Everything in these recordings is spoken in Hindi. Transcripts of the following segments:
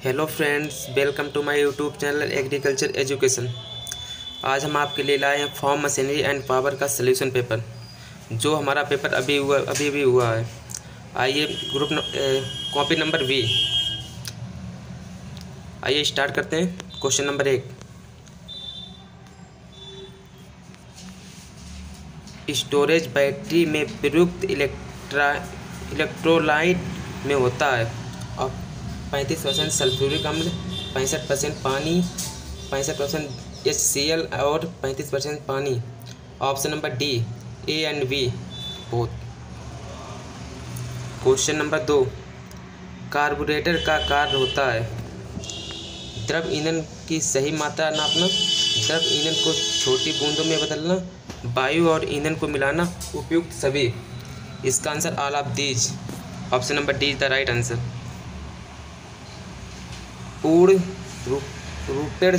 Hello friends, welcome to my YouTube channel agriculture education. आज हम आपके लिए लाए हैं फॉर्म मशीनरी एंड पावर का सॉल्यूशन पेपर, जो हमारा पेपर अभी भी हुआ है। आइए कॉपी नंबर वी। आइए स्टार्ट करते हैं। क्वेश्चन नंबर 1, स्टोरेज बैटरी में प्रयुक्त इलेक्ट्रोलाइट में होता है और 35% सल्फ्यूरिक अम्ल, 65% पानी, 65% HCl और 35% पानी। Option number D, A and B both. Question number 2, carburettor का कार्य होता है द्रव ईंधन की सही मात्रा नापना, द्रव ईंधन को छोटी बूंदों में बदलना, वायु और ईंधन को मिलाना, उपयुक्त सभी। इसका answer all of these. Option number D is the right answer. पूर्ण रूपेण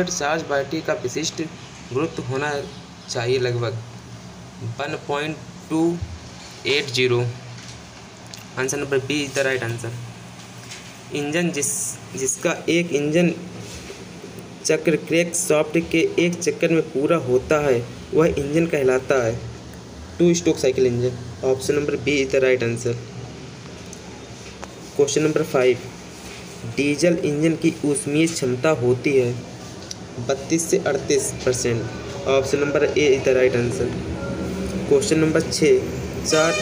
चार्ज बैटरी का विशिष्ट गुरुत्व होना चाहिए लगभग 1.280। Answer number B is the right answer. Engine जिसका एक इंजन चक्र क्रैंकशाफ्ट के एक चक्कर में पूरा होता है वह इंजन कहलाता है 2 stroke cycle engine. Option number B is the right answer. Question number 5, diesel engine की ऊष्मीय क्षमता होती है 32 से 38%। Option number A is the right answer. Question number 6, 4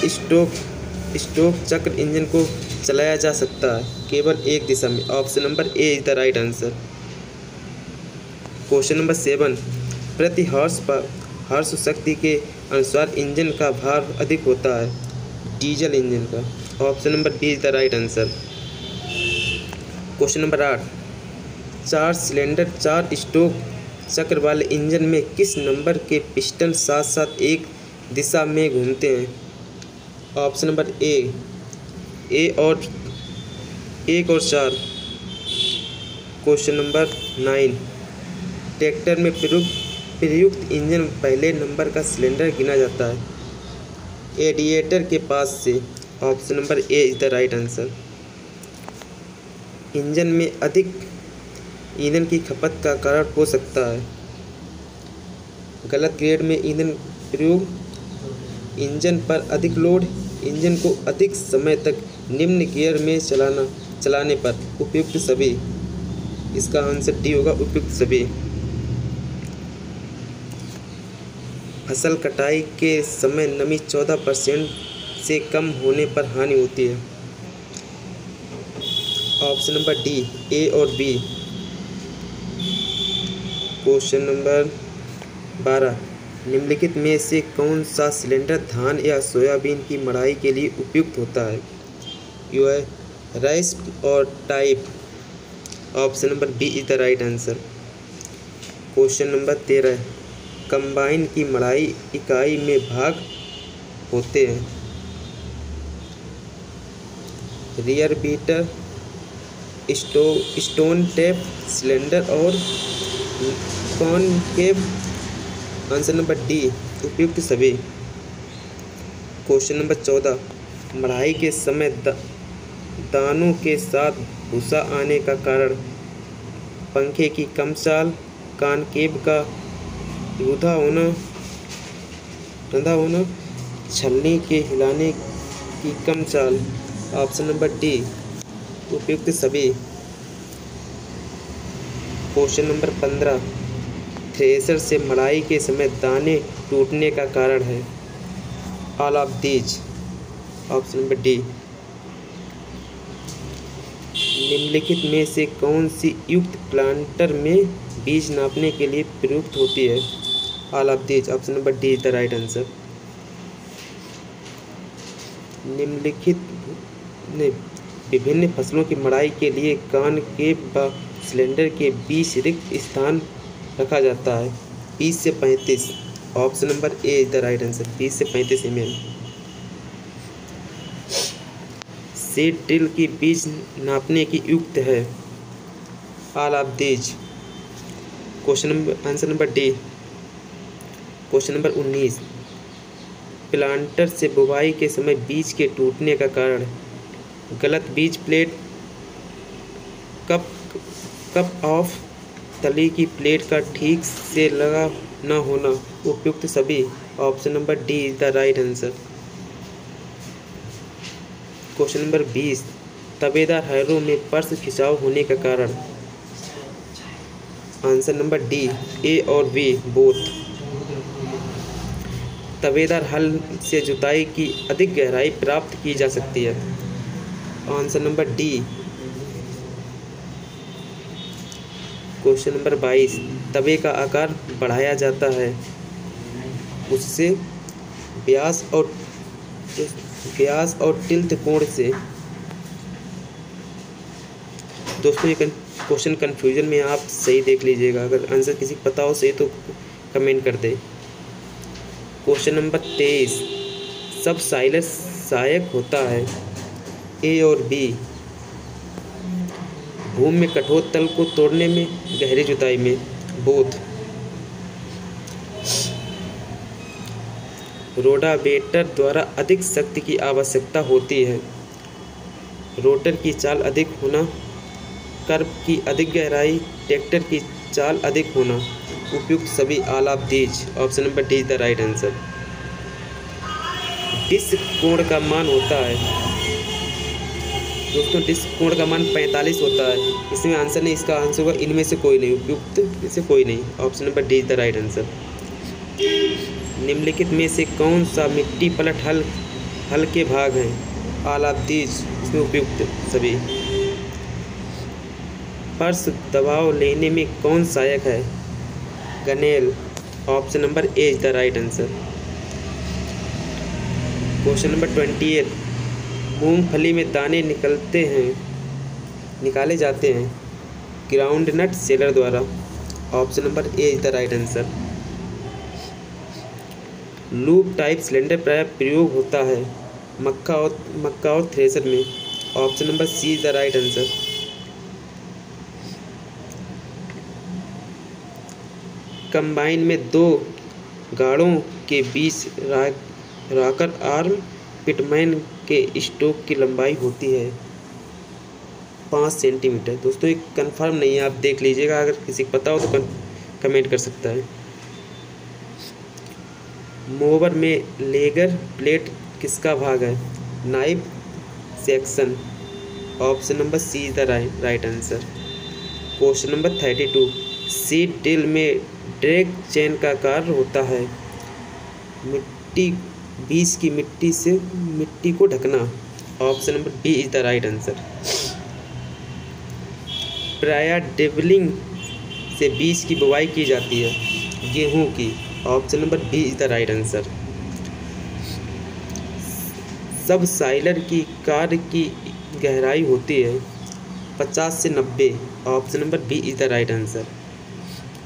stroke चक्र इंजन को चलाया जा सकता है केवल एक दिशा में। Option number A is the right answer. Question number 7, प्रति हॉर्स शक्ति के अनुसार इंजन का भार अधिक होता है डीजल इंजन का। Option number B is the right answer. Question number 8, 4 cylinder 4 stroke चक्र वाले इंजन में किस नंबर के पिस्टन साथ साथ एक दिशा में घूमते हैं। ऑप्शन नंबर ए और 1 और 4। क्वेश्चन नंबर 9, ट्रैक्टर में प्रयुक्त इंजन पहले नंबर का सिलेंडर गिना जाता है एडिएटर के पास से। Option number A is the right answer. Engine में अधिक ईंधन की खपत का कारण हो सकता है गलत ग्रेड में ईंधन प्रयोग, इंजन पर अधिक लोड, इंजन को अधिक समय तक निम्न गियर में चलाने पर, उपयुक्त सभी। इसका आंसर डी होगा, उपयुक्त सभी। फसल कटाई के समय नमी 14% से कम होने पर हानि होती है। ऑप्शन नंबर डी, ए और बी। क्वेश्चन नंबर 12, निम्नलिखित में से कौन सा सिलेंडर धान या सोयाबीन की मड़ाई के लिए उपयुक्त होता है। यू है राइस और type. Option number B is the right answer. Question number 13, combine की मड़ाई इकाई में भाग होते हैं rear beater, stone tape, cylinder और कॉनकेव। आंसर नंबर डी, उपयुक्त सभी। क्वेश्चन नंबर 14, मड़ाई के समय दानों के साथ भूसा आने का कारण पंखे की कम चाल, कॉनकेव का रूंधा होना, छलनी के हिलाने की कम चाल। ऑप्शन नंबर डी, उपयुक्त सभी। क्वेश्चन नंबर 15, थ्रेशर से मड़ाई के समय दाने टूटने का कारण है all of these. Option number D. निम्नलिखित में से कौन सी युक्त प्लांटर में बीज नापने के लिए प्रयुक्त होती है। All of these. Option number D is the right answer. निम्नलिखित ने विभिन्न फसलों की मड़ाई के लिए कॉनकेव व सिलेंडर के बीच रिक्त स्थान रखा जाता है 20 से 35। Option number A is the right answer, 20 से 35 mm। सीड ड्रिल की बीज नापने की युक्त है all of these. Answer number D. Question number 19, planter से बुवाई के समय बीज के टूटने का कारण गलत बीज प्लेट, कप कप ऑफ तली की प्लेट का ठीक से लगा न होना उपयुक्त सभी। Option number D is the right answer. Question number 20, तबेदार हैरों में पर्स खिंचाव होने का कारण। आंसर नंबर डी, ए और बी बोथ। तबेदार हल से जुताई की अधिक गहराई प्राप्त की जा सकती है। Answer number D. Question number 22, तवे का आकार बढ़ाया जाता है उससे व्यास और टिल्थ कोण से। दोस्तों ये क्वेश्चन कन्फ्यूजन में, आप सही देख लीजिएगा। अगर आंसर किसी को पता हो सही तो कमेंट कर दे। क्वेश्चन नंबर 23, सब साइलर सहायक होता है। ए और बी। भूमि में कठोर तल को तोड़ने में, गहरी जुताई में, बोथ। रोटावेटर द्वारा अधिक शक्ति की आवश्यकता होती है। रोटर की चाल अधिक होना, कर्व की अधिक गहराई, ट्रैक्टर की चाल अधिक होना उपयुक्त सभी all of these. Option number D is the right answer. Disc कोण का मान होता है दोस्तों, डिस्क कोण का मान 45 होता है। इसमें आंसर नहीं, इसका आंसर होगा इनमें से कोई नहीं, उपयुक्त में से कोई नहीं। Option number D is the right answer. निम्नलिखित में से कौन सा मिट्टी पलट हल के भाग हैं। ऑल ऑफ दीज, इसमें उपयुक्त सभी। फर्श दबाव लेने में कौन सहायक है। गनेल। Option number A is the right answer. Question number 28, मूंगफली में दाने निकाले जाते हैं ग्राउंडनट सेलर द्वारा। Option number A is the right answer. Loop type cylinder प्राय प्रयोग होता है मक्का और थ्रेशर में। Option number C is the right answer. Combine में दो गाड़ों के बीच रॉकर आर्म पिटमैन के स्टोक की लंबाई होती है 5 सेंटीमीटर। दोस्तों ये कंफर्म नहीं है, आप देख लीजिएगा। अगर किसी को पता हो तो कमेंट कर सकता है। मोवर में लेगर प्लेट किसका भाग है। Knife section. Option number C is the right answer. Question number 32, seed drill में ड्रैग चेन का कार्य होता है बीज की मिट्टी को ढकना। Option number B is the right answer. प्राय ड्रिबलिंग से बीज की बुवाई की जाती है गेहूं की। Option number B is the right answer. Subsoiler की कार्य की गहराई होती है 50 से 90। Option number B is the right answer.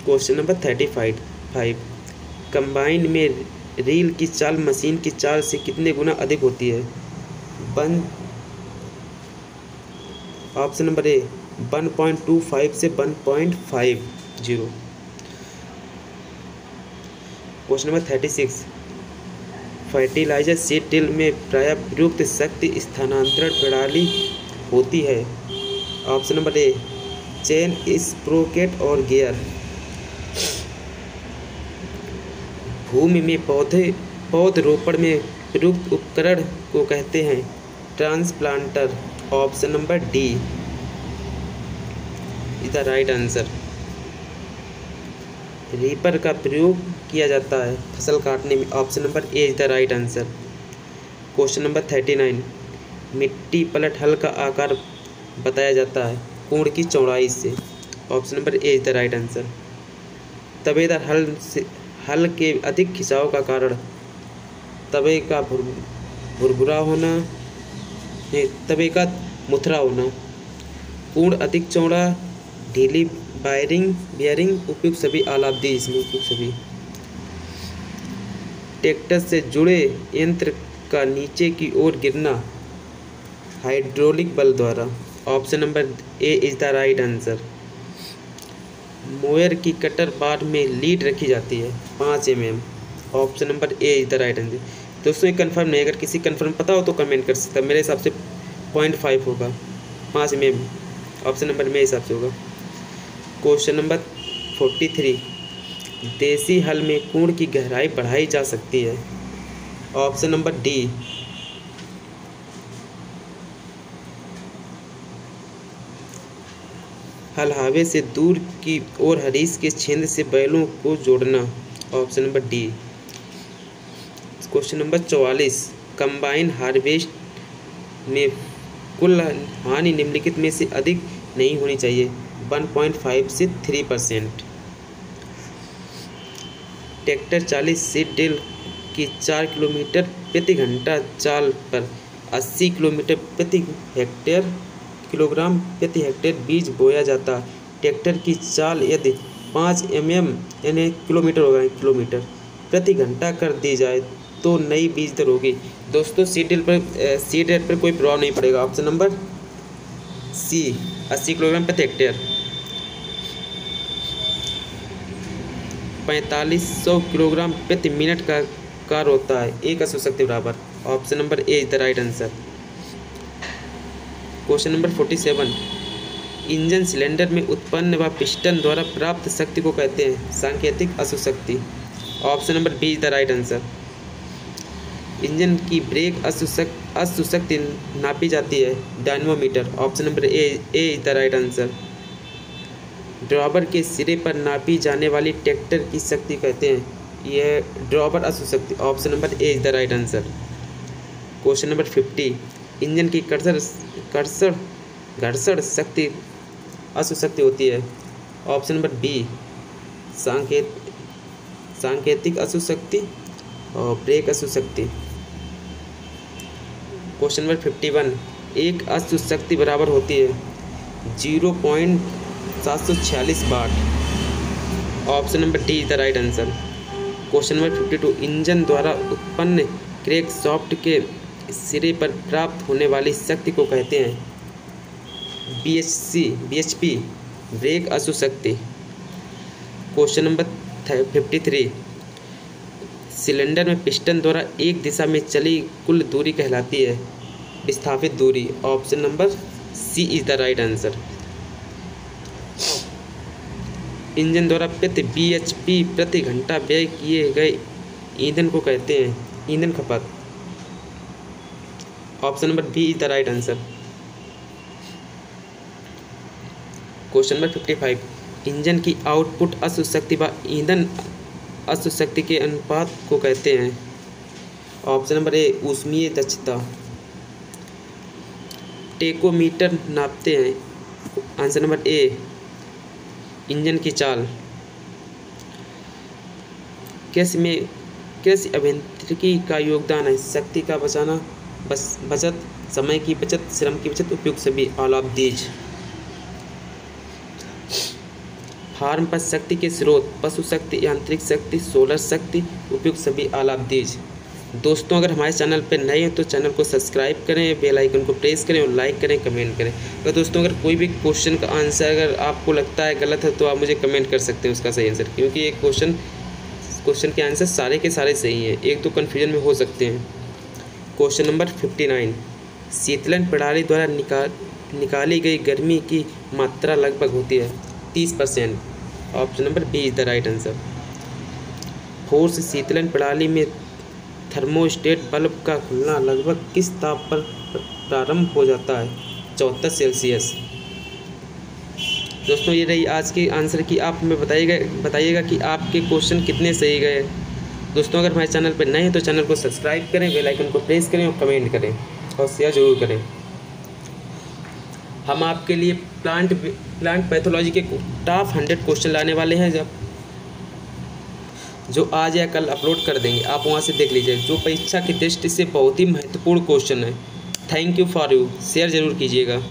Question number 35, combine में रील की चाल मशीन की चाल से कितने गुना अधिक होती है। ऑप्शन नंबर ए 1.25 से 1.50। Question number 36, fertiliser seed drill में प्राय प्रयुक्त शक्ति स्थानांतरण प्रणाली होती है। Option number A chain, sprocket और गियर। भूमि में पौधरोपण में प्रयुक्त उपकरण को कहते हैं transplanter. Option number D is the right answer. Reaper का प्रयोग किया जाता है फसल काटने में। Option number A is the right answer. Question number 39, मिट्टी पलट हल का आकार बताया जाता है कोण की चौड़ाई से। Option number A is the right answer. तबेदार हल के अधिक खिंचाव का कारण तवे का भुरभुरा होना, तवे का मुथरा होना, कोण अधिक चौड़ा, ढीली बियरिंग उपयुक्त सभी ऑल ऑफ दी, इसमें उपयुक्त सभी। ट्रैक्टर से जुड़े यंत्र का नीचे की ओर गिरना हाइड्रोलिक बल द्वारा। Option number A is the right answer. Moyer की कटर बार में लीड रखी जाती है 5 mm। Option number A is the right answer. दोस्तों ये कंफर्म नहीं, अगर किसी कंफर्म पता हो तो कमेंट कर सकता है। मेरे हिसाब से 0.5 होगा 5 mm। ऑप्शन नंबर मेरे हिसाब से होगा। क्वेश्चन नंबर 43, देसी हल में कुंड की गहराई बढ़ाई जा सकती है। Option number D. हल्हावे से दूर की ओर हरीश के छेद से बैलों को जोड़ना। Option number D. Question number 44, combine harvest में कुल हानि निम्नलिखित में से अधिक नहीं होनी चाहिए। 1.5 से 3%। ट्रैक्टर 40 सीड ड्रिल की 4 किलोमीटर प्रति घंटा चाल पर 80 किलोग्राम प्रति हेक्टेयर बीज बोया जाता। ट्रैक्टर की चाल यदि 5 mm यानी किलोमीटर होगा, किलोमीटर प्रति घंटा कर दी जाए तो नई बीज दर होगी। दोस्तों सीड रेट पर कोई प्रभाव नहीं पड़ेगा। ऑप्शन नंबर सी 80 किलोग्राम प्रति हेक्टेयर। 4500 किलोग्राम प्रति मिनट का कार्य होता है, एक अश्वशक्ति बराबर। Option number A is the right answer. Question number 47, engine cylinder में उत्पन्न व पिस्टन द्वारा प्राप्त शक्ति को कहते हैं सांकेतिक अश्वशक्ति। Option number B is the right answer. Engine की ब्रेक अश्वशक्ति नापी जाती है dynamometer. Option number A is the right answer. Drawbar के सिरे पर नापी जाने वाली ट्रैक्टर की शक्ति कहते हैं यह ड्रॉबर अश्वशक्ति। Option number A is the right answer. Question number 50, engine की घर्षण शक्ति अश्वशक्ति होती है। ऑप्शन नंबर बी सांकेतिक अश्वशक्ति और ब्रेक अश्वशक्ति। क्वेश्चन नंबर 51, एक अश्वशक्ति बराबर होती है 0.746 watt. Option number D is the right answer. Question number 52, engine द्वारा उत्पन्न क्रैंक शाफ्ट के सिरे पर प्राप्त होने वाली शक्ति को कहते हैं BHP ब्रेक अश्वशक्ति। क्वेश्चन नंबर 53, सिलेंडर में पिस्टन द्वारा एक दिशा में चली कुल दूरी कहलाती है विस्थापित दूरी। Option number C is the right answer. Engine द्वारा प्रति BHP प्रति घंटा व्यय किए गए ईंधन को कहते हैं ईंधन खपत। Option number B is the right answer. Question number 55, engine की आउटपुट अश्वशक्ति व ईंधन अश्वशक्ति के अनुपात को कहते हैं। ऑप्शन नंबर ए ऊष्मीय दक्षता। टेकोमीटर नापते हैं। आंसर नंबर ए इंजन की चाल। कृषि अभियांत्रिकी का योगदान है शक्ति का बचाना, बचत, समय की बचत, श्रम की बचत, उपयुक्त सभी ऑल ऑफ दीज। फार्म पर शक्ति के स्रोत पशु शक्ति, यांत्रिक शक्ति, सोलर शक्ति, उपयुक्त सभी ऑल ऑफ दीज। दोस्तों अगर हमारे चैनल पर नए हैं तो चैनल को सब्सक्राइब करें, बेल आइकन को प्रेस करें और लाइक करें, कमेंट करें। तो दोस्तों अगर कोई भी क्वेश्चन का आंसर अगर आपको लगता है गलत है तो आप मुझे कमेंट कर सकते हैं उसका सही आंसर, क्योंकि ये क्वेश्चन के आंसर सारे के सारे सही हैं, एक तो कन्फ्यूजन में हो सकते हैं। क्वेश्चन नंबर 59, शीतलन प्रणाली द्वारा निकाली गई गर्मी की मात्रा लगभग होती है 30%। Option number B is the right answer. Force शीतलन प्रणाली में थर्मोस्टेट बल्ब का खुलना लगभग किस ताप पर प्रारंभ हो जाता है 74 सेल्सियस। दोस्तों ये रही आज के आंसर की, आप हमें बताइएगा कि आपके क्वेश्चन कितने सही गए। दोस्तों अगर हमारे चैनल पर नए हैं तो चैनल को सब्सक्राइब करें, बेल आइकन को प्रेस करें और कमेंट करें और शेयर जरूर करें। हम आपके लिए प्लांट पैथोलॉजी के टॉप 100 क्वेश्चन लाने वाले हैं जो आज या कल अपलोड कर देंगे, आप वहां से देख लीजिए, जो परीक्षा की दृष्टि से बहुत ही महत्वपूर्ण क्वेश्चन है। Thank you for you, share जरूर कीजिएगा।